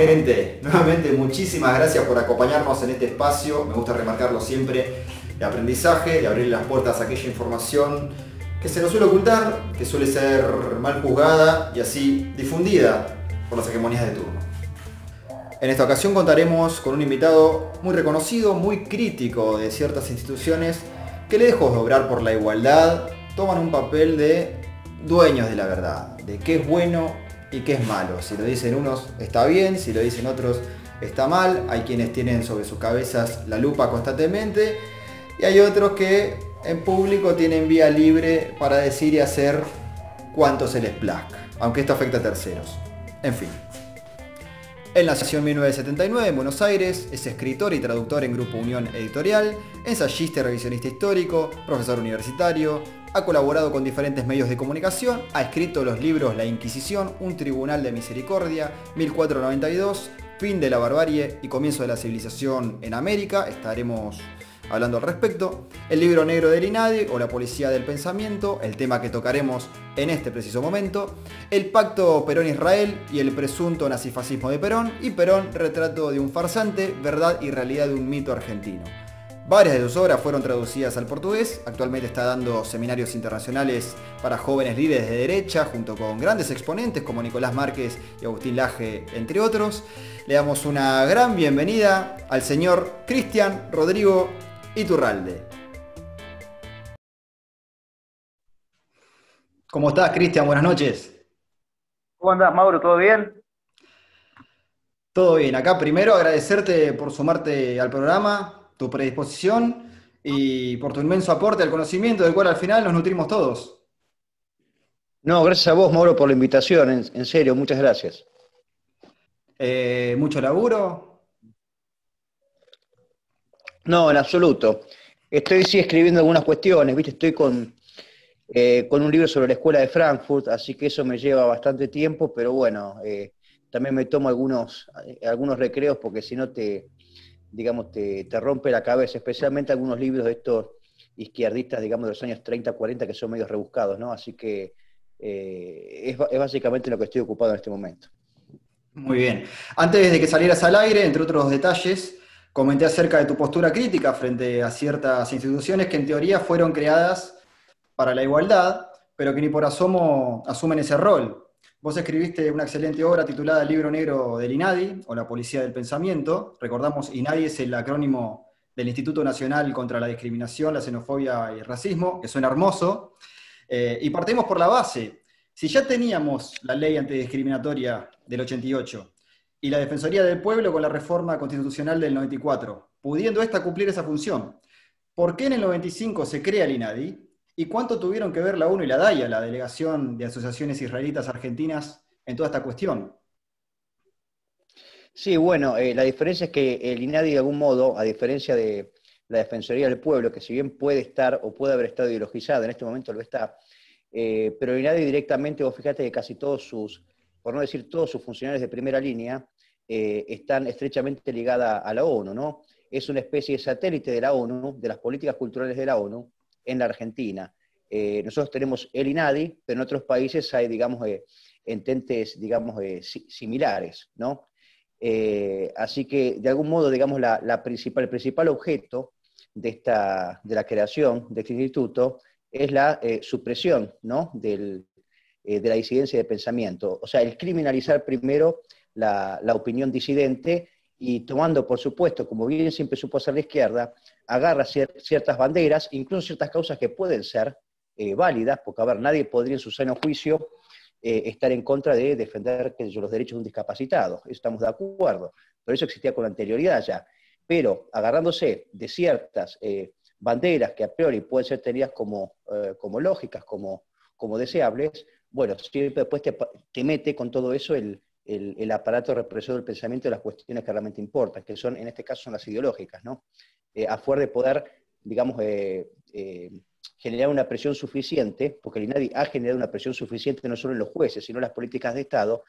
gerente, nuevamente muchísimas gracias por acompañarnos en este espacio. Me gusta remarcarlo siempre, de aprendizaje, de abrir las puertas a aquella información que se nos suele ocultar, que suele ser mal juzgada y así difundida por las hegemonías de turno. En esta ocasión contaremos con un invitado muy reconocido, muy crítico de ciertas instituciones que lejos de obrar por la igualdad, toman un papel de dueños de la verdad, de qué es bueno y qué es malo. Si lo dicen unos está bien, si lo dicen otros está mal. Hay quienes tienen sobre sus cabezas la lupa constantemente y hay otros que en público tienen vía libre para decir y hacer cuanto se les plazca, aunque esto afecta a terceros. En fin. Él nació en 1979 en Buenos Aires, es escritor y traductor en Grupo Unión Editorial, ensayista y revisionista histórico, profesor universitario, ha colaborado con diferentes medios de comunicación, ha escrito los libros La Inquisición, Un Tribunal de Misericordia, 1492, Fin de la Barbarie y Comienzo de la Civilización en América, estaremos hablando al respecto, el libro negro del INADI o La Policía del Pensamiento, el tema que tocaremos en este preciso momento, el pacto Perón-Israel y el presunto nazifascismo de Perón, y Perón, retrato de un farsante, verdad y realidad de un mito argentino. Varias de sus obras fueron traducidas al portugués, actualmente está dando seminarios internacionales para jóvenes líderes de derecha, junto con grandes exponentes como Nicolás Márquez y Agustín Laje, entre otros. Le damos una gran bienvenida al señor Cristian Rodrigo Iturralde. ¿Cómo estás, Cristian? Buenas noches. ¿Cómo andás, Mauro? ¿Todo bien? Todo bien. Acá primero agradecerte por sumarte al programa, tu predisposición y por tu inmenso aporte al conocimiento del cual al final nos nutrimos todos. No, gracias a vos, Mauro, por la invitación, en serio, muchas gracias. Mucho laburo. No, en absoluto. Estoy sí escribiendo algunas cuestiones, ¿viste? Estoy con un libro sobre la escuela de Frankfurt, así que eso me lleva bastante tiempo, pero bueno, también me tomo algunos recreos porque si no digamos, te rompe la cabeza, especialmente algunos libros de estos izquierdistas, digamos, de los años 30, 40, que son medio rebuscados, ¿no? Así que es básicamente lo que estoy ocupado en este momento. Muy bien. Antes de que salieras al aire, entre otros detalles, comenté acerca de tu postura crítica frente a ciertas instituciones que en teoría fueron creadas para la igualdad, pero que ni por asomo asumen ese rol. Vos escribiste una excelente obra titulada El Libro Negro del INADI, o La Policía del Pensamiento. Recordamos, INADI es el acrónimo del Instituto Nacional contra la Discriminación, la Xenofobia y el Racismo, que suena hermoso. Y partimos por la base. Si ya teníamos la ley antidiscriminatoria del 88 y la Defensoría del Pueblo con la reforma constitucional del 94, pudiendo esta cumplir esa función, ¿por qué en el 95 se crea el INADI? ¿Y cuánto tuvieron que ver la ONU y la DAIA, la Delegación de Asociaciones Israelitas Argentinas, en toda esta cuestión? Sí, bueno, la diferencia es que el INADI de algún modo, a diferencia de la Defensoría del Pueblo, que si bien puede estar o puede haber estado ideologizada, en este momento lo está, pero el INADI directamente, vos fíjate que casi todos por no decir todos sus funcionarios de primera línea, están estrechamente ligados a la ONU, ¿no? Es una especie de satélite de la ONU, de las políticas culturales de la ONU, en la Argentina. Nosotros tenemos el INADI, pero en otros países hay, digamos, ententes, digamos, similares, ¿no? Así que, de algún modo, digamos, el principal objeto de la creación de este instituto es la supresión, ¿no? De la disidencia de pensamiento. O sea, el criminalizar primero la opinión disidente y tomando, por supuesto, como bien siempre supo hacer la izquierda, agarra ciertas banderas, incluso ciertas causas que pueden ser válidas, porque, a ver, nadie podría en su sano juicio estar en contra de defender los derechos de un discapacitado. Eso estamos de acuerdo. Pero eso existía con anterioridad ya. Pero agarrándose de ciertas banderas que a priori pueden ser tenidas como lógicas, como deseables, bueno, siempre después te mete con todo eso el aparato represor del pensamiento de las cuestiones que realmente importan, que son, en este caso, son las ideológicas, ¿no? A fuer de poder, digamos, generar una presión suficiente, porque el INADI ha generado una presión suficiente no solo en los jueces, sino en las políticas de Estado.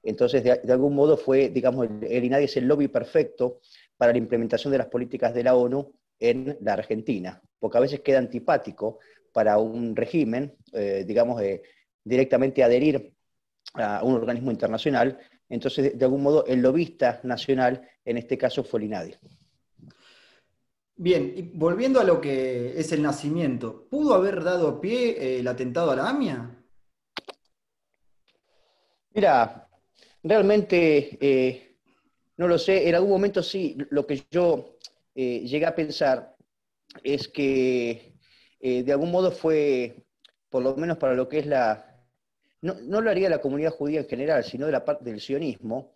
Entonces, de algún modo fue, digamos, el INADI es el lobby perfecto para la implementación de las políticas de la ONU en la Argentina, porque a veces queda antipático para un régimen, digamos, directamente adherir a un organismo internacional, Entonces, de algún modo, el lobista nacional, en este caso, fue el INADI. Bien, y volviendo a lo que es el nacimiento, ¿pudo haber dado pie el atentado a la AMIA? Mira, realmente no lo sé, en algún momento sí, lo que yo llegué a pensar es que de algún modo fue, por lo menos para lo que es no lo haría la comunidad judía en general, sino de la parte del sionismo,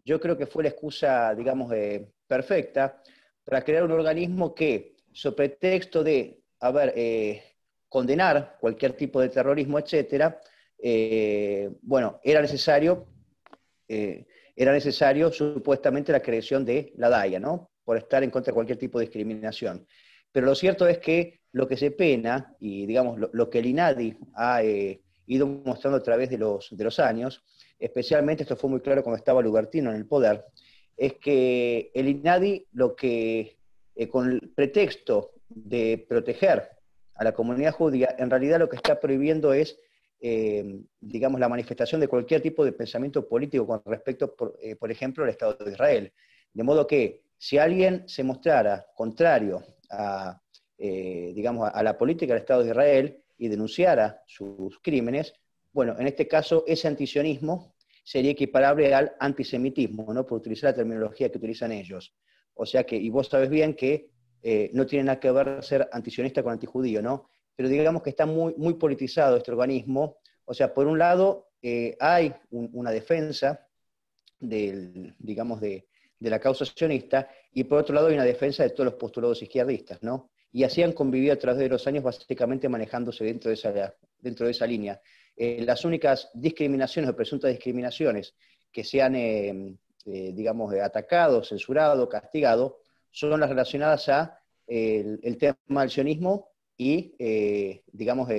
yo creo que fue la excusa, digamos, perfecta para crear un organismo que, sobre pretexto de, condenar cualquier tipo de terrorismo, etcétera, bueno, era necesario supuestamente la creación de la DAIA, ¿no? Por estar en contra de cualquier tipo de discriminación. Pero lo cierto es que lo que se pena, y digamos lo que el INADI ha ido mostrando a través de los años, especialmente esto fue muy claro cuando estaba Lubertino en el poder, es que el INADI lo que, con el pretexto de proteger a la comunidad judía, en realidad lo que está prohibiendo es digamos, la manifestación de cualquier tipo de pensamiento político con respecto, por ejemplo, al Estado de Israel. De modo que si alguien se mostrara contrario a, digamos, a la política del Estado de Israel y denunciara sus crímenes, bueno, en este caso ese antisionismo sería equiparable al antisemitismo, ¿no? Por utilizar la terminología que utilizan ellos. O sea que, y vos sabés bien que no tiene nada que ver ser antisionista con antijudío, ¿no? Pero digamos que está muy politizado este organismo. O sea, por un lado, hay una defensa digamos, de la causa sionista, y por otro lado hay una defensa de todos los postulados izquierdistas, ¿no? Y así han convivido a través de los años, básicamente manejándose dentro de esa línea. Las únicas discriminaciones o presuntas discriminaciones que se han, digamos, atacado, censurado, castigado, son las relacionadas a el tema del sionismo y, digamos,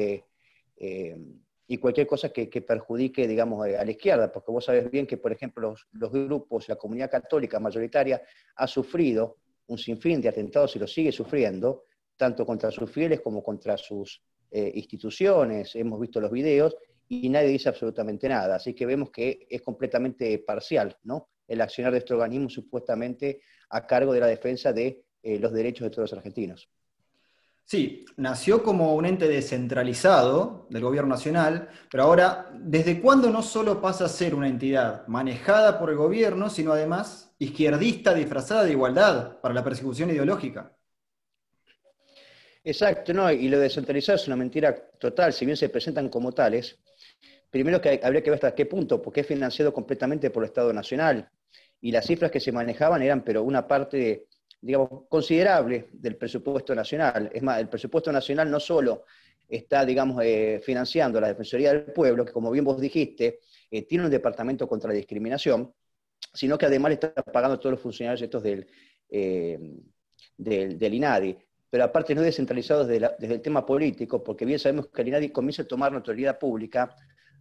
y cualquier cosa que perjudique, digamos, a la izquierda, porque vos sabés bien que, por ejemplo, los grupos, la comunidad católica mayoritaria ha sufrido un sinfín de atentados y lo sigue sufriendo, tanto contra sus fieles como contra sus instituciones. Hemos visto los videos y nadie dice absolutamente nada, así que vemos que es completamente parcial, ¿no? El accionar de este organismo supuestamente a cargo de la defensa de los derechos de todos los argentinos. Sí, nació como un ente descentralizado del gobierno nacional, pero ahora, ¿desde cuándo no solo pasa a ser una entidad manejada por el gobierno, sino además izquierdista disfrazada de igualdad para la persecución ideológica? Exacto, ¿no? Y lo descentralizado es una mentira total, si bien se presentan como tales. Primero que habría que ver hasta qué punto, porque es financiado completamente por el Estado Nacional. Y las cifras que se manejaban eran, pero una parte, digamos, considerable del presupuesto nacional. Es más, el presupuesto nacional no solo está, digamos, financiando la Defensoría del Pueblo, que como bien vos dijiste, tiene un departamento contra la discriminación, sino que además le está pagando a todos los funcionarios estos del INADI. Pero aparte no es descentralizado desde el tema político, porque bien sabemos que el INADI comienza a tomar notoriedad pública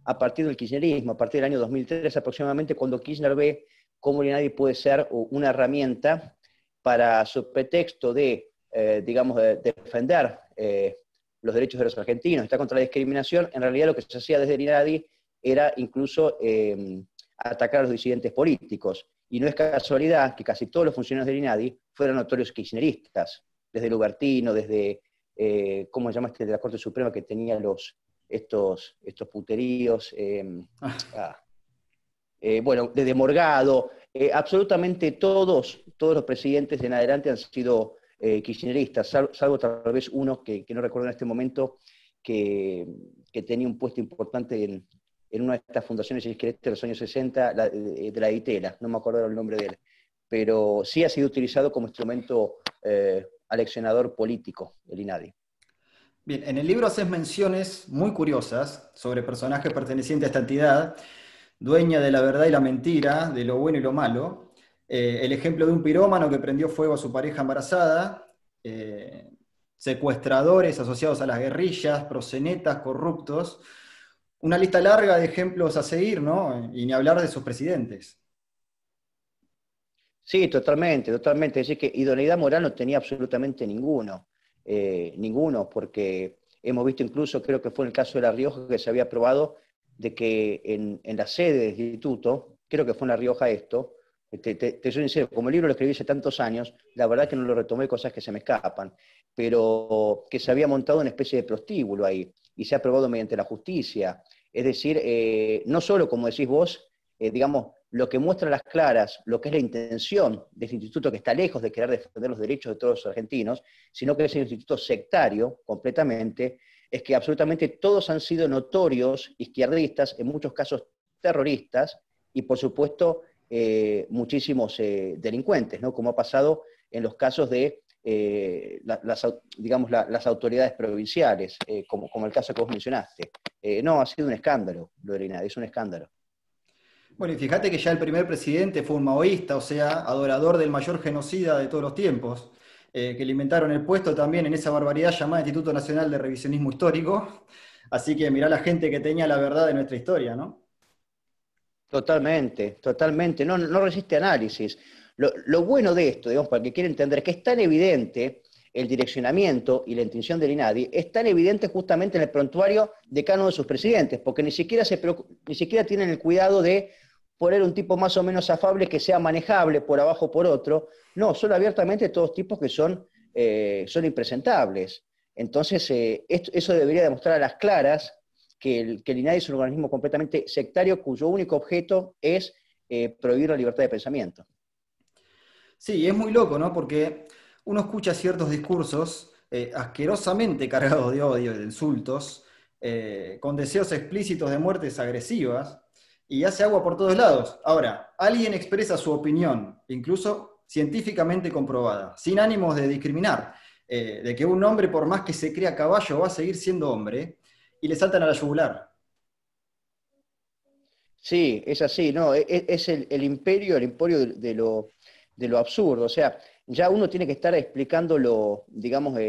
a partir del kirchnerismo, a partir del año 2003 aproximadamente, cuando Kirchner ve cómo el INADI puede ser una herramienta para, su pretexto de, digamos, de defender los derechos de los argentinos, está contra la discriminación. En realidad lo que se hacía desde el INADI era incluso atacar a los disidentes políticos. Y no es casualidad que casi todos los funcionarios del INADI fueran notorios kirchneristas, desde Lubertino, desde, ¿cómo se llama de la Corte Suprema que tenía estos puteríos? Bueno, desde Morgado, absolutamente todos los presidentes en adelante han sido kirchneristas, salvo tal vez uno que no recuerdo en este momento, que tenía un puesto importante en una de estas fundaciones de los años 60, de la Itela, no me acuerdo el nombre de él, pero sí ha sido utilizado como instrumento aleccionador político, el INADI. Bien, en el libro haces menciones muy curiosas sobre personajes pertenecientes a esta entidad, dueña de la verdad y la mentira, de lo bueno y lo malo. El ejemplo de un pirómano que prendió fuego a su pareja embarazada, secuestradores asociados a las guerrillas, proxenetas, corruptos. Una lista larga de ejemplos a seguir, ¿no? Y ni hablar de sus presidentes. Sí, totalmente, totalmente. Es decir, que idoneidad moral no tenía absolutamente ninguno, porque hemos visto incluso, creo que fue en el caso de La Rioja, que se había probado de que en la sede del instituto, creo que fue en La Rioja esto, te soy sincero, como el libro lo escribí hace tantos años, la verdad que no lo retomé, cosas que se me escapan, pero que se había montado una especie de prostíbulo ahí, y se ha aprobado mediante la justicia. Es decir, no solo, como decís vos, digamos, lo que muestra a las claras lo que es la intención de este instituto, que está lejos de querer defender los derechos de todos los argentinos, sino que es un instituto sectario completamente, es que absolutamente todos han sido notorios izquierdistas, en muchos casos terroristas, y por supuesto muchísimos delincuentes, ¿no? Como ha pasado en los casos de digamos, las autoridades provinciales, como el caso que vos mencionaste. No, ha sido un escándalo, lo del INADI, es un escándalo. Bueno, y fíjate que ya el primer presidente fue un maoísta, o sea, adorador del mayor genocida de todos los tiempos, que le inventaron el puesto también en esa barbaridad llamada Instituto Nacional de Revisionismo Histórico. Así que mirá la gente que tenía la verdad de nuestra historia, ¿no? Totalmente, totalmente. No, no resiste análisis. Lo bueno de esto, digamos, para el que quiere entender, es que es tan evidente el direccionamiento y la intención del INADI, es tan evidente justamente en el prontuario de cada uno de sus presidentes, porque ni siquiera tienen el cuidado de poner un tipo más o menos afable que sea manejable por abajo o por otro. No, son abiertamente todos tipos que son impresentables. Entonces, eso debería demostrar a las claras que el INADI es un organismo completamente sectario cuyo único objeto es prohibir la libertad de pensamiento. Sí, es muy loco, ¿no? Porque uno escucha ciertos discursos asquerosamente cargados de odio y de insultos, con deseos explícitos de muertes agresivas, y hace agua por todos lados. Ahora, alguien expresa su opinión, incluso científicamente comprobada, sin ánimos de discriminar, de que un hombre, por más que se crea caballo, va a seguir siendo hombre, y le saltan a la yugular. Sí, es así, no, es el imperio, el emporio de lo absurdo. O sea, ya uno tiene que estar explicando lo, digamos,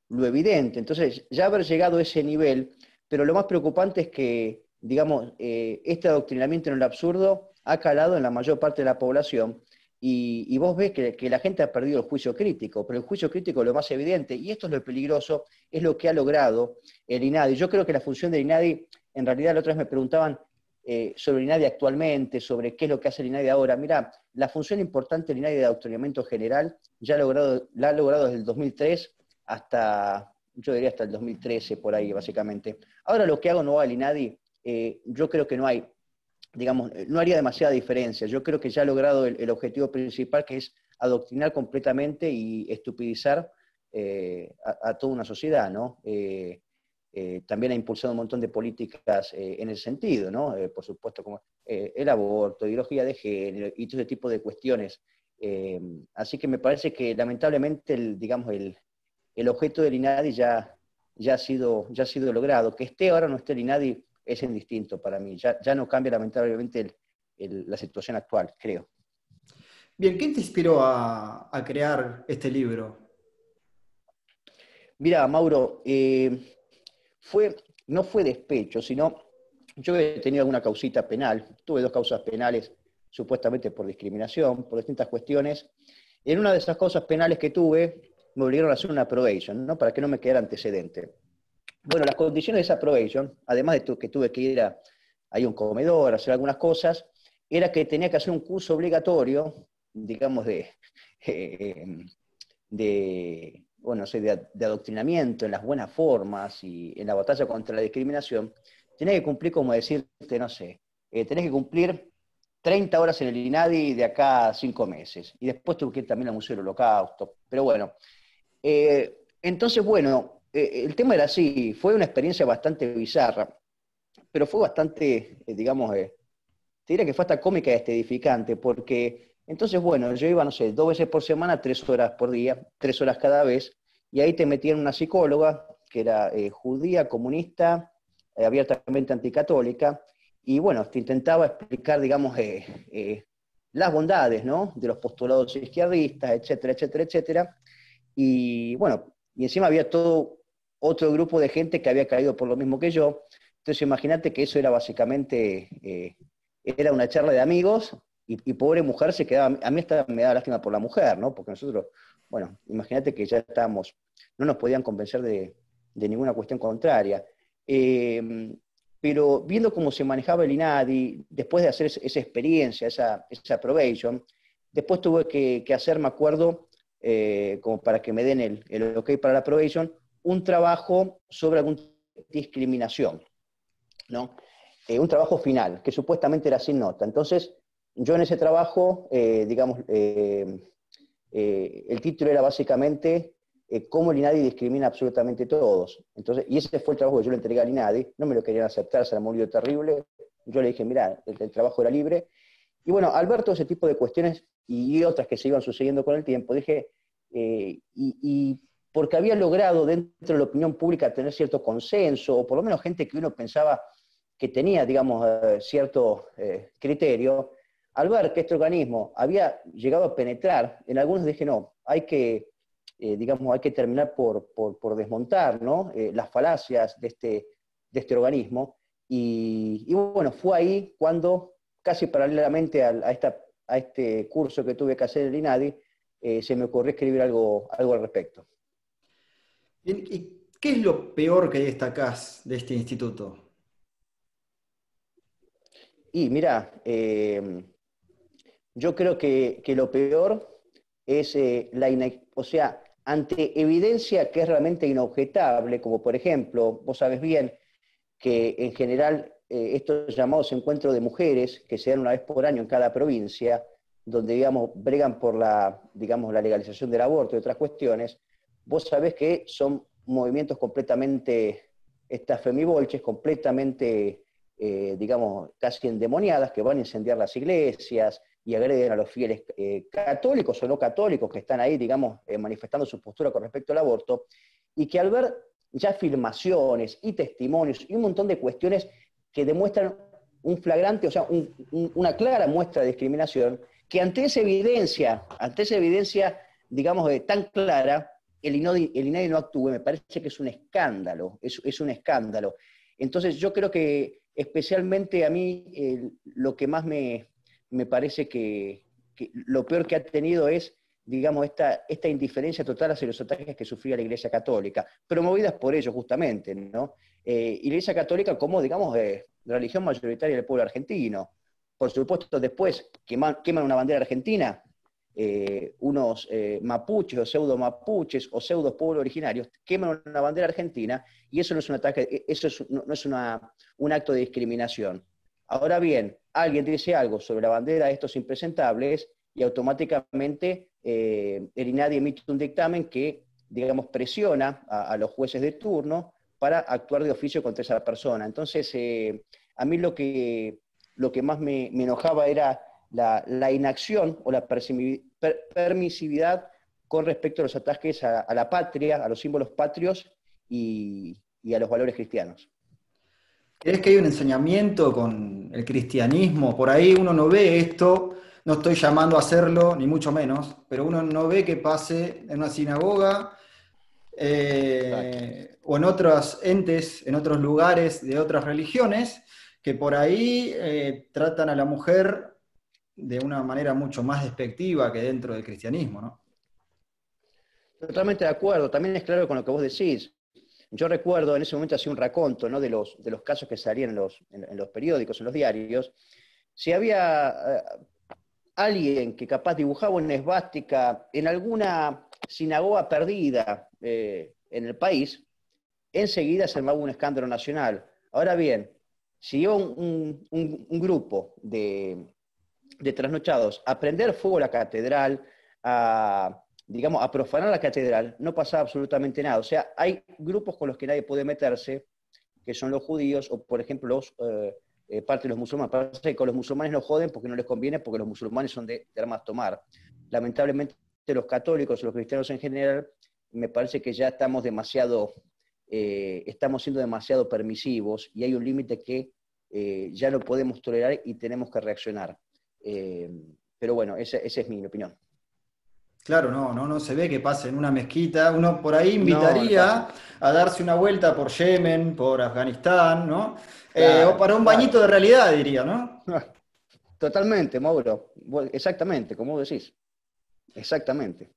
lo evidente. Entonces, ya haber llegado a ese nivel, pero lo más preocupante es que, digamos, este adoctrinamiento en el absurdo ha calado en la mayor parte de la población y vos ves que la gente ha perdido el juicio crítico, pero el juicio crítico es lo más evidente, y esto es lo peligroso, es lo que ha logrado el INADI. Yo creo que la función del INADI, en realidad la otra vez me preguntaban, sobre el INADI actualmente, sobre qué es lo que hace el INADI ahora. Mira, la función importante del INADI de adoctrinamiento general la ha logrado desde el 2003 hasta, yo diría hasta el 2013, por ahí básicamente. Ahora lo que hago no va al INADI, yo creo que no hay, digamos, no haría demasiada diferencia. Yo creo que ya ha logrado el objetivo principal, que es adoctrinar completamente y estupidizar a toda una sociedad, ¿no? También ha impulsado un montón de políticas en ese sentido, ¿no? Por supuesto, como el aborto, ideología de género y todo ese tipo de cuestiones. Así que me parece que lamentablemente digamos, el objeto del INADI ya ha sido logrado. Que esté ahora o no esté el INADI es indistinto para mí. Ya no cambia lamentablemente la situación actual, creo. Bien, ¿quién te inspiró a crear este libro? Mira, Mauro, no fue despecho, sino yo he tenido alguna causita penal, tuve 2 causas penales supuestamente por discriminación, por distintas cuestiones. En una de esas causas penales que tuve, me obligaron a hacer una probation, ¿no? Para que no me quedara antecedente. Bueno, las condiciones de esa probation, además de que tuve que ir a un comedor, a hacer algunas cosas, era que tenía que hacer un curso obligatorio, digamos, bueno, no sé, de adoctrinamiento en las buenas formas y en la batalla contra la discriminación. Tenés que cumplir, como decirte, no sé, tenés que cumplir 30 horas en el INADI de acá a 5 meses. Y después tuve que ir también al Museo del Holocausto. Pero bueno, entonces, bueno, el tema era así, fue una experiencia bastante bizarra, pero fue bastante, digamos, te diría que fue hasta cómica y hasta edificante, porque entonces, bueno, yo iba, no sé, 2 veces por semana, 3 horas por día, 3 horas cada vez, y ahí te metían una psicóloga, que era judía, comunista, abiertamente anticatólica, y bueno, te intentaba explicar, digamos, las bondades, ¿no?, de los postulados izquierdistas, etcétera, etcétera, etcétera, y bueno, y encima había todo otro grupo de gente que había caído por lo mismo que yo. Entonces imagínate que eso era básicamente, era una charla de amigos, y pobre mujer se quedaba, a mí hasta me daba lástima por la mujer, ¿no? Porque nosotros, bueno, imagínate que ya estábamos, no nos podían convencer de ninguna cuestión contraria. pero viendo cómo se manejaba el INADI, después de hacer esa experiencia, esa probation, después tuve que hacer, me acuerdo, como para que me den el ok para la probation, un trabajo sobre alguna discriminación, ¿no? Un trabajo final, que supuestamente era sin nota. Entonces, yo en ese trabajo, digamos, el título era básicamente cómo el INADI discrimina absolutamente a todos. Entonces, y ese fue el trabajo que yo le entregué al INADI, no me lo querían aceptar, se la murió terrible. Yo le dije, mira, el trabajo era libre. Y bueno, al ver todo ese tipo de cuestiones y otras que se iban sucediendo con el tiempo, dije, y porque había logrado dentro de la opinión pública tener cierto consenso, o por lo menos gente que uno pensaba que tenía, digamos, cierto criterio, al ver que este organismo había llegado a penetrar, en algunos dije, no, hay que, digamos, hay que terminar por desmontar, ¿no? Las falacias de este organismo. Y bueno, fue ahí cuando, casi paralelamente a este curso que tuve que hacer en el INADI, se me ocurrió escribir algo al respecto. Bien, ¿y qué es lo peor que destacás de este instituto? Y mira, yo creo que lo peor es o sea, ante evidencia que es realmente inobjetable, como por ejemplo, vos sabés bien que en general estos llamados encuentros de mujeres, que se dan una vez por año en cada provincia, donde, digamos, bregan por digamos, la legalización del aborto y otras cuestiones, vos sabés que son movimientos completamente, estas femibolches, completamente, digamos, casi endemoniadas, que van a incendiar las iglesias y agreden a los fieles católicos o no católicos que están ahí, digamos, manifestando su postura con respecto al aborto, y que al ver ya filmaciones y testimonios y un montón de cuestiones que demuestran un flagrante, o sea, una clara muestra de discriminación, que ante esa evidencia, digamos, tan clara, el INADI no actúe, me parece que es un escándalo, es un escándalo. Entonces yo creo que especialmente a mí lo que más me parece que lo peor que ha tenido es, digamos, esta indiferencia total hacia los ataques que sufría la Iglesia Católica, promovidas por ellos justamente, ¿no? Y la Iglesia Católica como, digamos, religión mayoritaria del pueblo argentino. Por supuesto, después queman una bandera argentina, unos mapuches o pseudo mapuches o pseudo pueblos originarios queman una bandera argentina y eso no es un ataque, no es un acto de discriminación. Ahora bien, alguien dice algo sobre la bandera de estos impresentables y automáticamente el INADI emite un dictamen que, digamos, presiona a los jueces de turno para actuar de oficio contra esa persona. Entonces, a mí lo que más me enojaba era la inacción o la permisividad con respecto a los ataques a la patria, a los símbolos patrios y a los valores cristianos. ¿Crees que hay un ensañamiento con el cristianismo? Por ahí uno no ve esto, no estoy llamando a hacerlo, ni mucho menos, pero uno no ve que pase en una sinagoga o en otros entes, en otros lugares de otras religiones, que por ahí tratan a la mujer de una manera mucho más despectiva que dentro del cristianismo, ¿no? Totalmente de acuerdo, también es claro con lo que vos decís. Yo recuerdo, en ese momento hacía un raconto, ¿no?, de los casos que salían en los periódicos, en los diarios. Si había alguien que capaz dibujaba una esvástica en alguna sinagoga perdida en el país, enseguida se armaba un escándalo nacional. Ahora bien, si iba un grupo de trasnochados a prender fuego a la catedral, digamos, a profanar la catedral, no pasaba absolutamente nada. O sea, hay grupos con los que nadie puede meterse, que son los judíos, o por ejemplo, parte de los musulmanes. Pasa que con los musulmanes no joden porque no les conviene, porque los musulmanes son de armas tomar. Lamentablemente, los católicos, los cristianos en general, me parece que ya estamos siendo demasiado permisivos y hay un límite que ya no podemos tolerar y tenemos que reaccionar. Pero bueno, esa es mi opinión. Claro, no se ve que pase en una mezquita. Uno por ahí invitaría a darse una vuelta por Yemen, por Afganistán, ¿no? Claro, o para un bañito de realidad, diría, ¿no? Totalmente, Mauro. Exactamente, como vos decís. Exactamente.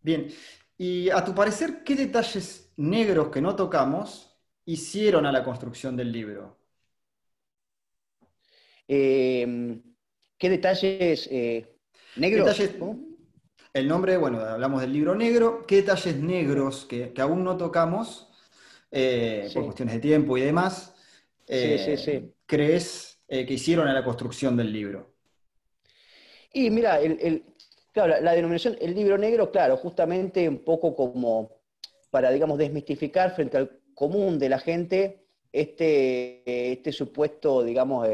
Bien. Y a tu parecer, ¿qué detalles negros que no tocamos hicieron a la construcción del libro? ¿Qué detalles negros? Detalles, ¿Cómo? el nombre, bueno, hablamos del libro negro. ¿Qué detalles negros que aún no tocamos, por Sí, cuestiones de tiempo y demás, sí, sí, sí. crees que hicieron a la construcción del libro? Y mira, claro, la denominación, el libro negro, claro, justamente un poco como para, digamos, desmistificar frente al común de la gente este supuesto, digamos,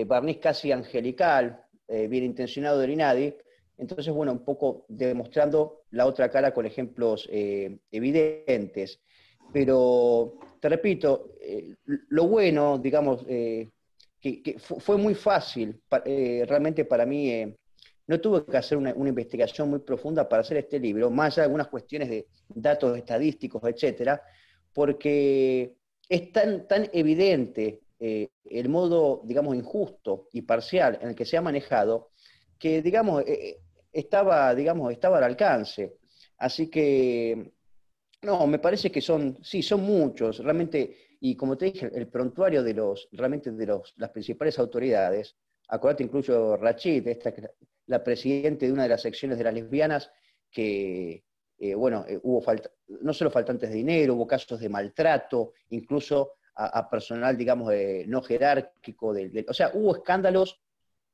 barniz casi angelical, bien intencionado del INADI. Entonces, bueno, un poco demostrando la otra cara con ejemplos evidentes. Pero, te repito, lo bueno, digamos, que fue muy fácil, realmente para mí, no tuve que hacer una investigación muy profunda para hacer este libro, más allá de algunas cuestiones de datos estadísticos, etcétera, porque es tan evidente el modo, digamos, injusto y parcial en el que se ha manejado, que, digamos, estaba al alcance. Así que, no, me parece que sí, son muchos, realmente, y como te dije, el prontuario realmente las principales autoridades, acordate incluso Rachid, la presidenta de una de las secciones de las lesbianas, que, bueno, hubo no solo faltantes de dinero, hubo casos de maltrato, incluso a personal, digamos, no jerárquico, o sea, hubo escándalos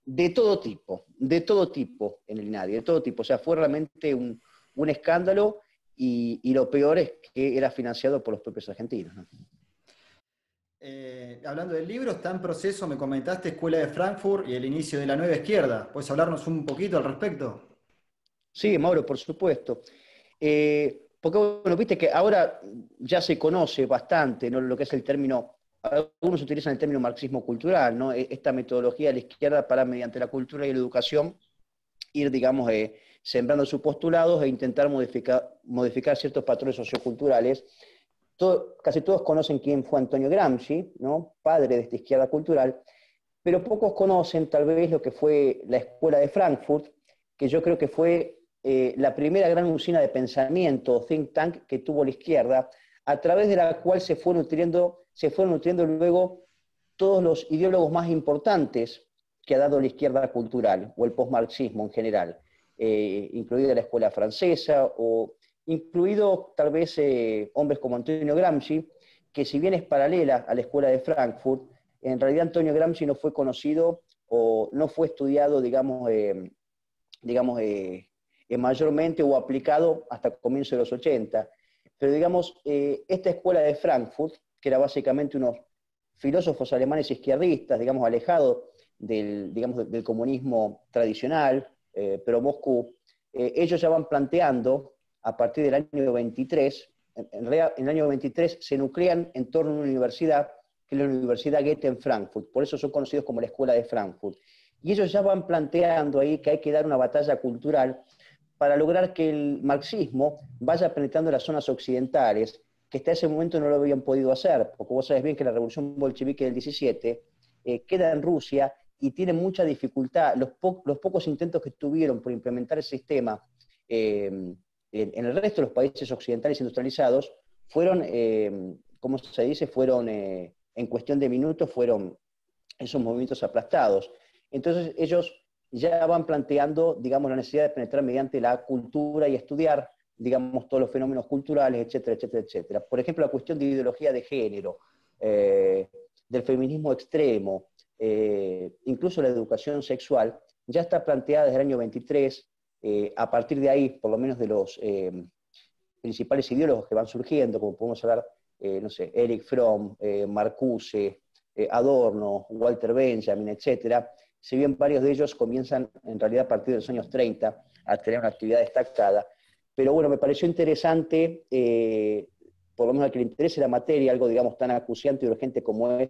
de todo tipo en el INADI, de todo tipo, o sea, fue realmente un escándalo y lo peor es que era financiado por los propios argentinos, ¿no? Hablando del libro, está en proceso, me comentaste, Escuela de Frankfurt y el inicio de la nueva izquierda. ¿Puedes hablarnos un poquito al respecto? Sí, Mauro, por supuesto. Porque, bueno, viste que ahora ya se conoce bastante, ¿no? Lo que es el término, algunos utilizan el término marxismo cultural, ¿no? Esta metodología de la izquierda para, mediante la cultura y la educación, ir, digamos, sembrando sus postulados e intentar modificar ciertos patrones socioculturales. Casi todos conocen quién fue Antonio Gramsci, ¿no? Padre de esta izquierda cultural, pero pocos conocen tal vez lo que fue la Escuela de Frankfurt, que yo creo que fue la primera gran usina de pensamiento, think tank, que tuvo la izquierda, a través de la cual se fueron nutriendo luego todos los ideólogos más importantes que ha dado la izquierda cultural, o el postmarxismo en general, incluida la escuela francesa, o incluido tal vez hombres como Antonio Gramsci, que si bien es paralela a la escuela de Frankfurt, en realidad Antonio Gramsci no fue conocido o no fue estudiado, digamos, mayormente o aplicado hasta comienzos de los 80. Pero digamos, esta escuela de Frankfurt, que era básicamente unos filósofos alemanes izquierdistas, digamos, alejados del comunismo tradicional, pero Moscú, ellos ya van planteando, a partir del año 23, en el año 23 se nuclean en torno a una universidad, que es la Universidad Goethe en Frankfurt, por eso son conocidos como la Escuela de Frankfurt. Y ellos ya van planteando ahí que hay que dar una batalla cultural para lograr que el marxismo vaya penetrando las zonas occidentales, que hasta ese momento no lo habían podido hacer, porque vos sabés bien que la revolución bolchevique del 17 queda en Rusia y tiene mucha dificultad. Los pocos intentos que tuvieron por implementar el sistema en el resto de los países occidentales industrializados fueron, ¿cómo se dice? Fueron, en cuestión de minutos, fueron esos movimientos aplastados. Entonces ellos ya van planteando, digamos, la necesidad de penetrar mediante la cultura y estudiar, digamos, todos los fenómenos culturales, etcétera, etcétera, etcétera. Por ejemplo, la cuestión de ideología de género, del feminismo extremo, incluso la educación sexual, ya está planteada desde el año 23, a partir de ahí, por lo menos de los principales ideólogos que van surgiendo, como podemos hablar, no sé, Erich Fromm, Marcuse, Adorno, Walter Benjamin, etcétera. Si bien varios de ellos comienzan en realidad a partir de los años 30 a tener una actividad destacada, pero bueno, me pareció interesante, por lo menos al que le interese la materia, algo, digamos, tan acuciante y urgente como es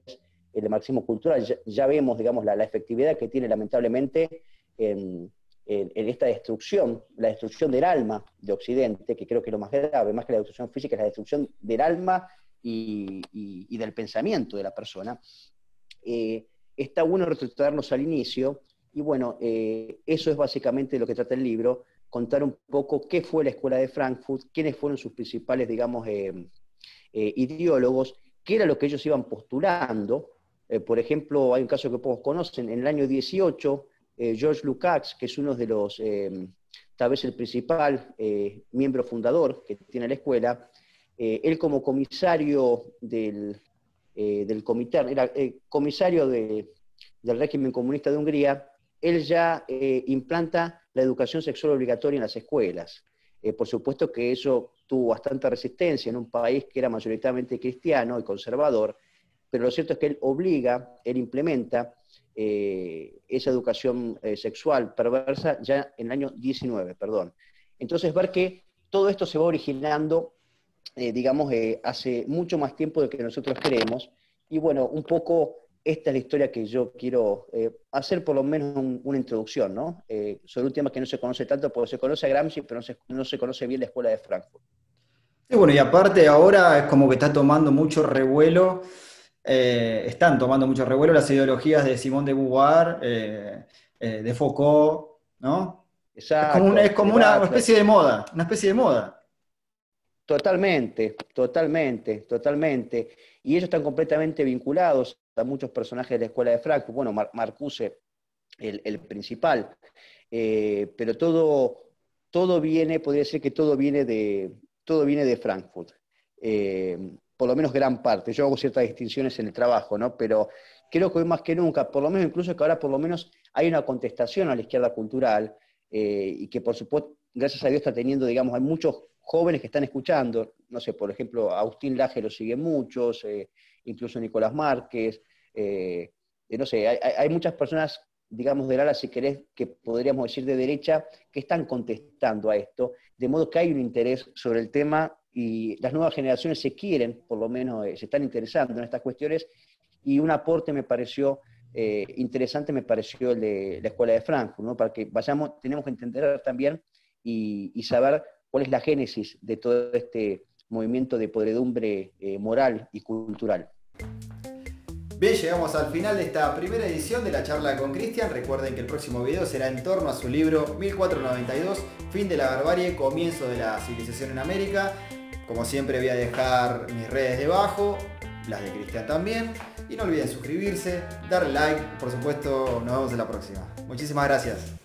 el marxismo cultural. Ya vemos, digamos, la efectividad que tiene lamentablemente en esta destrucción, la destrucción del alma de Occidente, que creo que es lo más grave, más que la destrucción física, es la destrucción del alma y del pensamiento de la persona. Está bueno retratarnos al inicio, y bueno, eso es básicamente lo que trata el libro, contar un poco qué fue la Escuela de Frankfurt, quiénes fueron sus principales, digamos, ideólogos, qué era lo que ellos iban postulando. Por ejemplo, hay un caso que pocos conocen, en el año 18, George Lukács, que es uno de los, tal vez el principal miembro fundador que tiene la escuela, él como comisario del comité, era comisario del régimen comunista de Hungría, él ya implanta la educación sexual obligatoria en las escuelas. Por supuesto que eso tuvo bastante resistencia en un país que era mayoritariamente cristiano y conservador, pero lo cierto es que él implementa esa educación sexual perversa ya en el año 19, perdón. Entonces ver que todo esto se va originando, digamos, hace mucho más tiempo de que nosotros creemos, y bueno, un poco esta es la historia que yo quiero hacer por lo menos una introducción, ¿no? Sobre un tema que no se conoce tanto, porque se conoce a Gramsci, pero no se conoce bien la Escuela de Frankfurt. Sí, bueno, y aparte ahora es como que está tomando mucho revuelo, están tomando mucho revuelo las ideologías de Simone de Beauvoir, de Foucault, ¿no? Es Exacto, como de una Butler. especie de moda, una especie de moda. Totalmente, totalmente, totalmente. Y ellos están completamente vinculados a muchos personajes de la Escuela de Frankfurt. Bueno, Marcuse, el principal. Pero todo viene, podría decir que todo viene de Frankfurt. Por lo menos gran parte. Yo hago ciertas distinciones en el trabajo, ¿no? Pero creo que hoy más que nunca, por lo menos incluso que ahora por lo menos hay una contestación a la izquierda cultural, y que por supuesto, gracias a Dios está teniendo, digamos, hay muchos jóvenes que están escuchando, no sé, por ejemplo, Agustín Laje lo siguen muchos, incluso Nicolás Márquez, no sé, hay muchas personas, digamos, del ala, si querés, que podríamos decir de derecha, que están contestando a esto, de modo que hay un interés sobre el tema y las nuevas generaciones se quieren, por lo menos, se están interesando en estas cuestiones, y un aporte me pareció interesante, me pareció el de la Escuela de Frankfurt, ¿no? Para que vayamos, tenemos que entender también y saber cuál es la génesis de todo este movimiento de podredumbre moral y cultural. Bien, llegamos al final de esta primera edición de la charla con Cristian. Recuerden que el próximo video será en torno a su libro 1492, Fin de la barbarie, comienzo de la civilización en América. Como siempre voy a dejar mis redes debajo, las de Cristian también. Y no olviden suscribirse, darle like, por supuesto, nos vemos en la próxima. Muchísimas gracias.